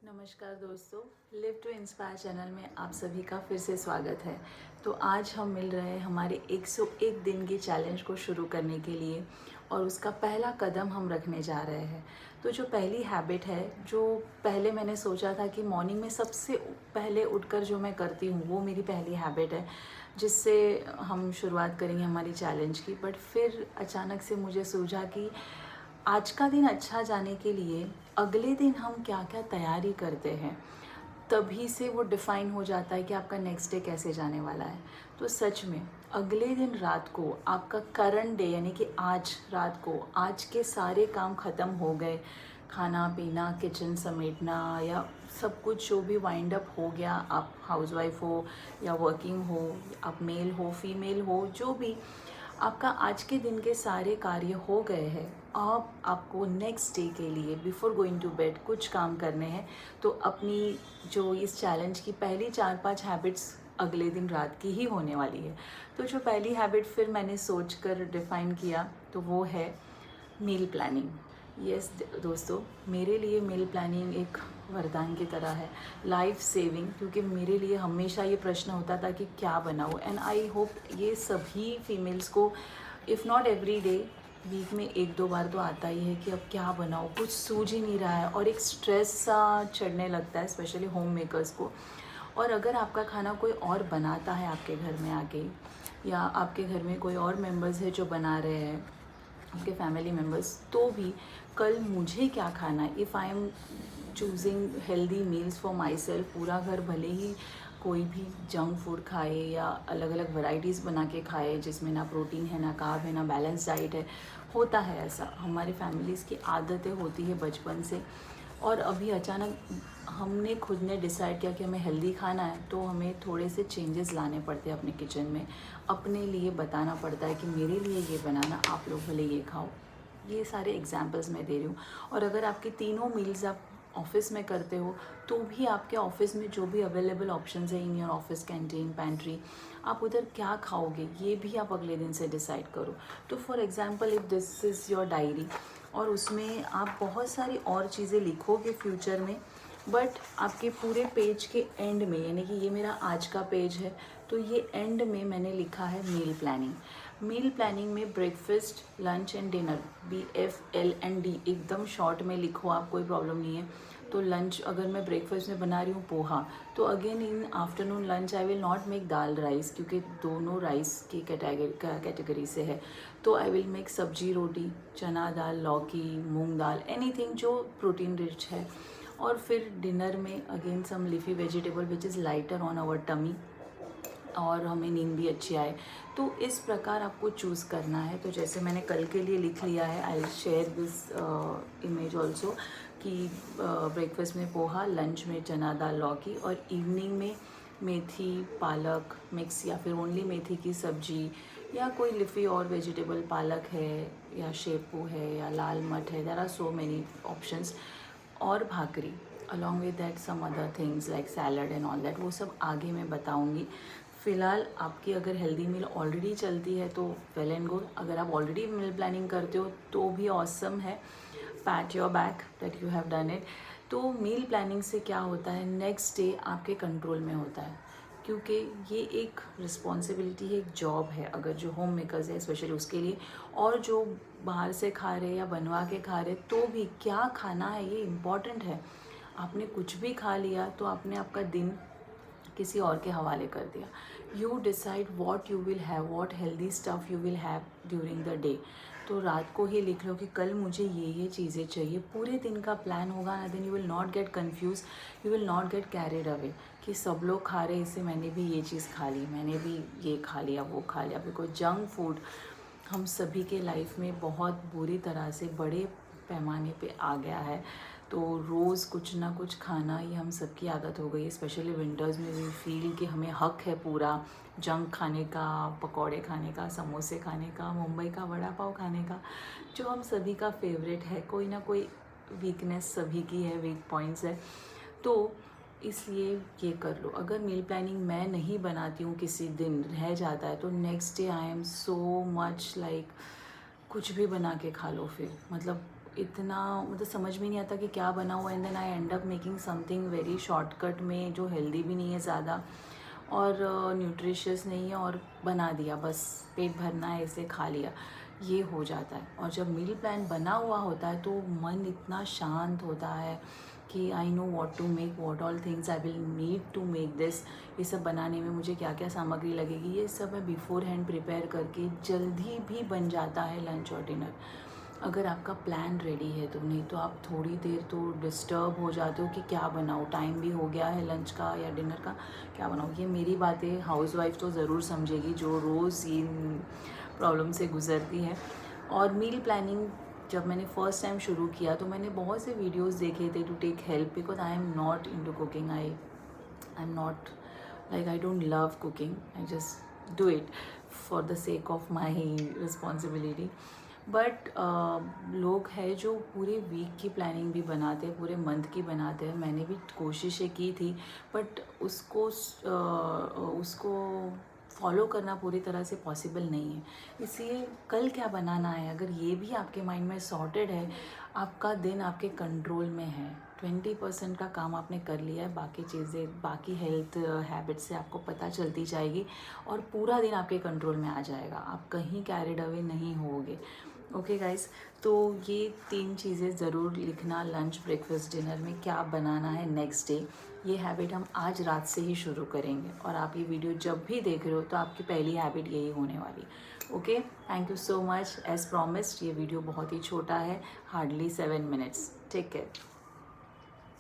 नमस्कार दोस्तों, live to inspire channel में आप सभी का फिर से स्वागत है। तो आज हम मिल रहे हैं हमारे 101 दिन के चैलेंज को शुरू करने के लिए और उसका पहला कदम हम रखने जा रहे हैं। तो जो पहली हैबिट है, जो पहले मैंने सोचा था कि मॉर्निंग में सबसे पहले उठकर जो मैं करती हूँ वो मेरी पहली हैबिट है, जिससे हम शुरुआत करेंगे हमारी चैलेंज की। बट फिर अचानक से मुझे सूझा कि आज का दिन अच्छा जाने के लिए अगले दिन हम क्या क्या तैयारी करते हैं, तभी से वो डिफ़ाइन हो जाता है कि आपका नेक्स्ट डे कैसे जाने वाला है। तो सच में अगले दिन रात को आपका करंट डे यानी कि आज रात को आज के सारे काम ख़त्म हो गए, खाना पीना किचन समेटना या सब कुछ जो भी वाइंड अप हो गया, आप हाउसवाइफ हो या वर्किंग हो, आप मेल हो फीमेल हो, जो भी आपका आज के दिन के सारे कार्य हो गए हैं। अब आपको नेक्स्ट डे के लिए बिफोर गोइंग टू बेड कुछ काम करने हैं। तो अपनी जो इस चैलेंज की पहली 4-5 हैबिट्स अगले दिन रात की ही होने वाली है। तो जो पहली हैबिट फिर मैंने सोच कर डिफ़ाइन किया तो वो है मील प्लानिंग। यस दोस्तों, मेरे लिए मील प्लानिंग एक वरदान की तरह है, लाइफ सेविंग। क्योंकि मेरे लिए हमेशा ये प्रश्न होता था कि क्या बनाऊँ, एंड आई होप ये सभी फीमेल्स को, if not every day, week में 1-2 बार तो आता ही है कि अब क्या बनाऊँ, कुछ सूझ ही नहीं रहा है और एक स्ट्रेस सा चढ़ने लगता है, स्पेशली होम मेकर्स को। और अगर आपका खाना कोई और बनाता है आपके घर में आके, या आपके घर में कोई और मेंबर्स है जो बना रहे हैं, आपके फैमिली मेम्बर्स, तो भी कल मुझे क्या खाना है, if I am choosing healthy meals for my self, पूरा घर भले ही कोई भी जंक फूड खाए या अलग अलग वैरायटीज़ बना के खाए जिसमें ना प्रोटीन है ना कार्ब है ना बैलेंस डाइट है, होता है ऐसा, हमारी फैमिलीज़ की आदतें होती है बचपन से। और अभी अचानक हमने खुद ने डिसाइड किया कि हमें हेल्दी खाना है, तो हमें थोड़े से चेंजेस लाने पड़ते हैं अपने किचन में। अपने लिए बताना पड़ता है कि मेरे लिए ये बनाना, आप लोग भले ये खाओ। ये सारे एग्जांपल्स मैं दे रही हूँ। और अगर आपकी तीनों मील्स आप ऑफिस में करते हो, तो भी आपके ऑफिस में जो भी अवेलेबल ऑप्शंस है in your office canteen pantry, आप उधर क्या खाओगे ये भी आप अगले दिन से डिसाइड करो। तो for example, if this is your diary और उसमें आप बहुत सारी और चीज़ें लिखोगे फ्यूचर में, बट आपके पूरे पेज के एंड में, यानी कि ये मेरा आज का पेज है, तो ये एंड में मैंने लिखा है मील प्लानिंग। मील प्लानिंग में breakfast lunch and dinner, BFLND एकदम शॉर्ट में लिखो आप, कोई प्रॉब्लम नहीं है। तो लंच अगर मैं ब्रेकफास्ट में बना रही हूँ पोहा, तो again in afternoon lunch I will not make dal rice, क्योंकि दोनों राइस की कैटेगरी से है। तो आई विल मेक सब्जी रोटी, चना दाल, लौकी, मूंग दाल, एनीथिंग जो प्रोटीन रिच है। और फिर डिनर में again some leafy vegetable which is lighter on our tummy, और हमें नींद भी अच्छी आए। तो इस प्रकार आपको चूज़ करना है। तो जैसे मैंने कल के लिए लिख लिया है, I will share this image also, कि ब्रेकफास्ट में पोहा, लंच में चना दाल लौकी, और इवनिंग में मेथी पालक मिक्स, या फिर ओनली मेथी की सब्जी, या कोई लिफी और वेजिटेबल, पालक है या शेपू है या लाल मट है, there are so many options, और bhakri along with that some other things like salad and all that, वो सब आगे मैं बताऊंगी। फ़िलहाल आपकी अगर हेल्दी मील ऑलरेडी चलती है तो वेल एंड गुड, अगर आप ऑलरेडी मील प्लानिंग करते हो तो भी ऑसम है, PAT your back that you have done it. तो मील प्लानिंग से क्या होता है, नेक्स्ट डे आपके कंट्रोल में होता है, क्योंकि ये एक रिस्पॉन्सिबिलिटी है, एक जॉब है, अगर जो होम मेकर्स है स्पेशली उसके लिए, और जो बाहर से खा रहे या बनवा के खा रहे, तो भी क्या खाना है ये इम्पॉर्टेंट है। आपने कुछ भी खा लिया तो आपने आपका दिन किसी और के हवाले कर दिया। You decide what you will have, what healthy stuff you will have during the day. तो रात को ही लिख लो कि कल मुझे ये चीज़ें चाहिए, पूरे दिन का प्लान होगा ना, then you will not get confused, you will not get carried away कि सब लोग खा रहे इससे मैंने भी ये चीज़ खा ली, मैंने भी ये खा लिया वो खा लिया। बिकॉज जंक फूड हम सभी के लाइफ में बहुत बुरी तरह से बड़े पैमाने पे आ गया है। तो रोज़ कुछ ना कुछ खाना ये हम सबकी आदत हो गई है, स्पेशली विंटर्स में वी फील कि हमें हक है पूरा जंक खाने का, पकौड़े खाने का, समोसे खाने का, मुंबई का वड़ा पाव खाने का, जो हम सभी का फेवरेट है। कोई ना कोई वीकनेस सभी की है, वीक पॉइंट्स है। तो इसलिए ये कर लो। अगर मील प्लानिंग मैं नहीं बनाती हूँ, किसी दिन रह जाता है, तो next day I am so much like कुछ भी बना के खा लो, फिर मतलब इतना मतलब समझ में नहीं आता कि क्या बना हुआ, and then I end up making something very shortcut में जो हेल्दी भी नहीं है ज़्यादा और न्यूट्रिशियस नहीं है, और बना दिया, बस पेट भरना है इसे खा लिया, ये हो जाता है। और जब मील प्लान बना हुआ होता है तो मन इतना शांत होता है कि I know what to make, what all things I will need to make this, ये सब बनाने में मुझे क्या क्या सामग्री लगेगी, ये सब मैं बिफोर हैंड प्रिपेयर करके जल्दी भी बन जाता है लंच और डिनर, अगर आपका प्लान रेडी है तो। नहीं तो आप थोड़ी देर तो डिस्टर्ब हो जाते हो कि क्या बनाओ, टाइम भी हो गया है लंच का या डिनर का, क्या बनाओ। ये मेरी बातें हाउसवाइफ तो ज़रूर समझेगी जो रोज़ इन प्रॉब्लम से गुज़रती है। और मील प्लानिंग जब मैंने फ़र्स्ट टाइम शुरू किया तो मैंने बहुत से वीडियोस देखे थे to take help, because I am not into cooking, I am not like I don't love cooking, I just do it for the sake of my responsibility. But लोग हैं जो पूरे वीक की प्लानिंग भी बनाते हैं, पूरे मंथ की बनाते हैं, मैंने भी कोशिशें की थी, बट उसको फॉलो करना पूरी तरह से पॉसिबल नहीं है। इसलिए कल क्या बनाना है, अगर ये भी आपके माइंड में सॉर्टेड है, आपका दिन आपके कंट्रोल में है, 20% का काम आपने कर लिया है, बाकी चीज़ें, बाकी हेल्थ हैबिट से आपको पता चलती जाएगी और पूरा दिन आपके कंट्रोल में आ जाएगा, आप कहीं कैरिड अवे नहीं होगे। ओके गाइस, तो ये 3 चीज़ें ज़रूर लिखना, लंच ब्रेकफास्ट डिनर में क्या बनाना है नेक्स्ट डे। ये हैबिट हम आज रात से ही शुरू करेंगे, और आप ये वीडियो जब भी देख रहे हो तो आपकी पहली हैबिट यही होने वाली। Okay, thank you so much. As promised ये वीडियो बहुत ही छोटा है, हार्डली 7 मिनट्स। Take care.